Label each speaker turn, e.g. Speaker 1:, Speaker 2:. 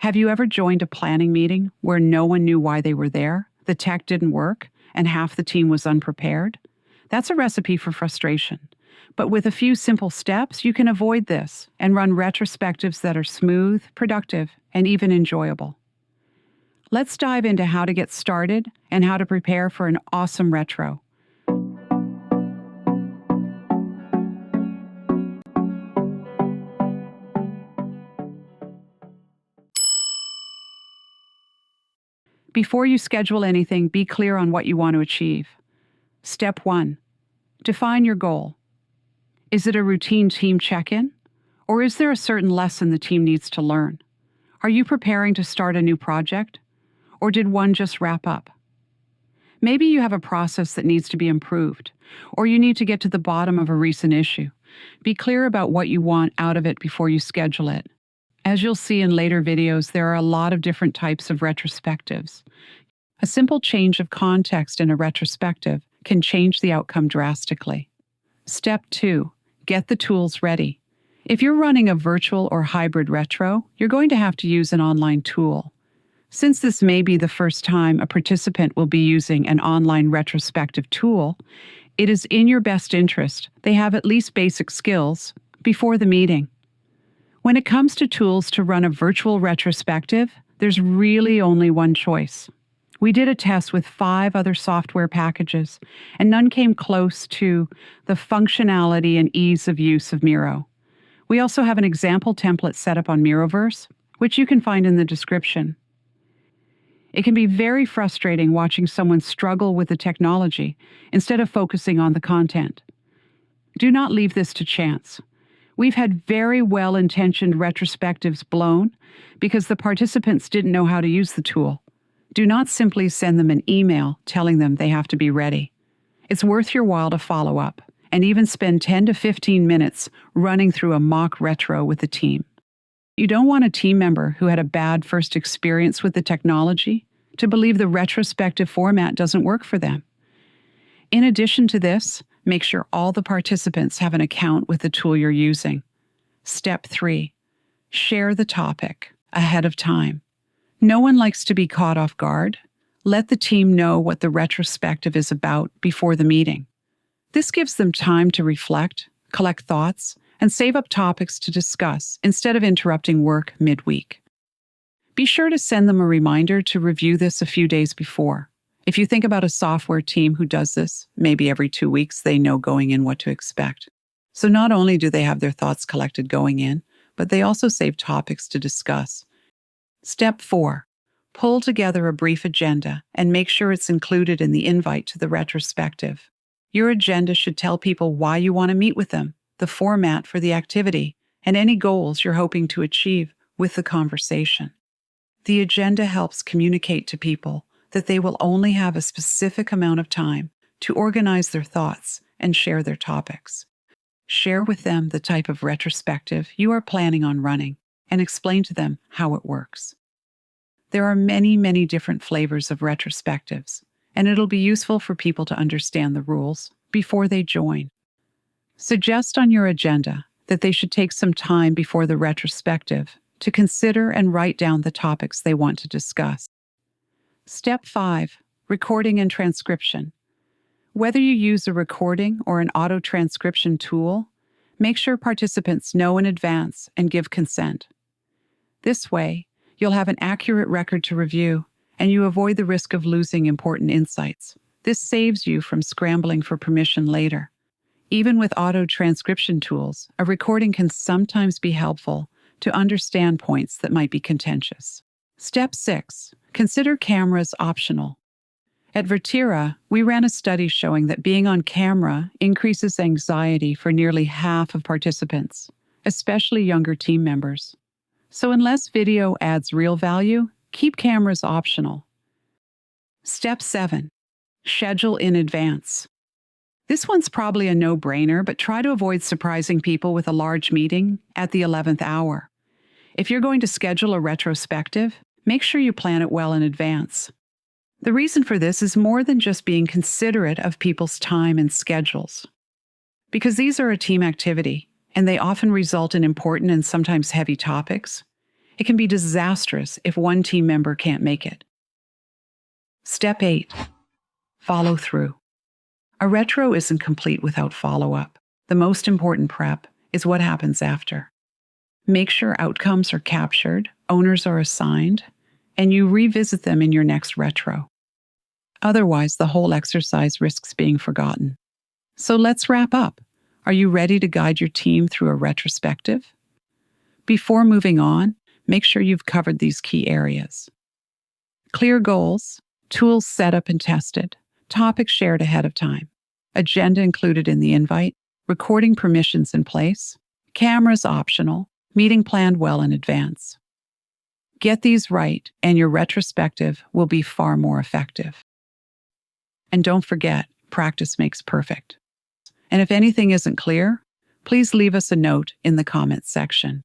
Speaker 1: Have you ever joined a planning meeting where no one knew why they were there, the tech didn't work, and half the team was unprepared? That's a recipe for frustration. But with a few simple steps, you can avoid this and run retrospectives that are smooth, productive, and even enjoyable. Let's dive into how to get started and how to prepare for an awesome retro. Before you schedule anything, be clear on what you want to achieve. Step 1. Define your goal. Is it a routine team check-in? Or is there a certain lesson the team needs to learn? Are you preparing to start a new project? Or did one just wrap up? Maybe you have a process that needs to be improved, or you need to get to the bottom of a recent issue. Be clear about what you want out of it before you schedule it. As you'll see in later videos, there are a lot of different types of retrospectives. A simple change of context in a retrospective can change the outcome drastically. Step 2. Get the tools ready. If you're running a virtual or hybrid retro, you're going to have to use an online tool. Since this may be the first time a participant will be using an online retrospective tool, it is in your best interest they have at least basic skills before the meeting. When it comes to tools to run a virtual retrospective, there's really only one choice. We did a test with 5 other software packages, and none came close to the functionality and ease of use of Miro. We also have an example template set up on Miroverse, which you can find in the description. It can be very frustrating watching someone struggle with the technology instead of focusing on the content. Do not leave this to chance. We've had very well-intentioned retrospectives blown because the participants didn't know how to use the tool. Do not simply send them an email telling them they have to be ready. It's worth your while to follow up and even spend 10 to 15 minutes running through a mock retro with the team. You don't want a team member who had a bad first experience with the technology to believe the retrospective format doesn't work for them. In addition to this, make sure all the participants have an account with the tool you're using. Step 3. Share the topic ahead of time. No one likes to be caught off guard. Let the team know what the retrospective is about before the meeting. This gives them time to reflect, collect thoughts, and save up topics to discuss instead of interrupting work midweek. Be sure to send them a reminder to review this a few days before. If you think about a software team who does this, maybe every 2 weeks they know going in what to expect. So not only do they have their thoughts collected going in, but they also save topics to discuss. Step 4. Pull together a brief agenda and make sure it's included in the invite to the retrospective. Your agenda should tell people why you want to meet with them, the format for the activity, and any goals you're hoping to achieve with the conversation. The agenda helps communicate to people that they will only have a specific amount of time to organize their thoughts and share their topics. Share with them the type of retrospective you are planning on running and explain to them how it works. There are many, many different flavors of retrospectives, and it'll be useful for people to understand the rules before they join. Suggest on your agenda that they should take some time before the retrospective to consider and write down the topics they want to discuss. Step 5. Recording and transcription. Whether you use a recording or an auto-transcription tool, make sure participants know in advance and give consent. This way, you'll have an accurate record to review, and you avoid the risk of losing important insights. This saves you from scrambling for permission later. Even with auto-transcription tools, a recording can sometimes be helpful to understand points that might be contentious. Step 6. Consider cameras optional. At Virtira, we ran a study showing that being on camera increases anxiety for nearly half of participants, especially younger team members. So unless video adds real value, keep cameras optional. Step 7. Schedule in advance. This one's probably a no-brainer, but try to avoid surprising people with a large meeting at the 11th hour. If you're going to schedule a retrospective, make sure you plan it well in advance. The reason for this is more than just being considerate of people's time and schedules. Because these are a team activity, and they often result in important and sometimes heavy topics, It can be disastrous if one team member can't make it. Step 8. Follow through. A retro isn't complete without follow-up. The most important prep is what happens after. Make sure outcomes are captured, owners are assigned, and you revisit them in your next retro. Otherwise, the whole exercise risks being forgotten. So let's wrap up. Are you ready to guide your team through a retrospective? Before moving on, make sure you've covered these key areas. Clear goals, tools set up and tested, topics shared ahead of time, agenda included in the invite, recording permissions in place, cameras optional, meeting planned well in advance. Get these right, and your retrospective will be far more effective. And don't forget, practice makes perfect. And if anything isn't clear, please leave us a note in the comments section.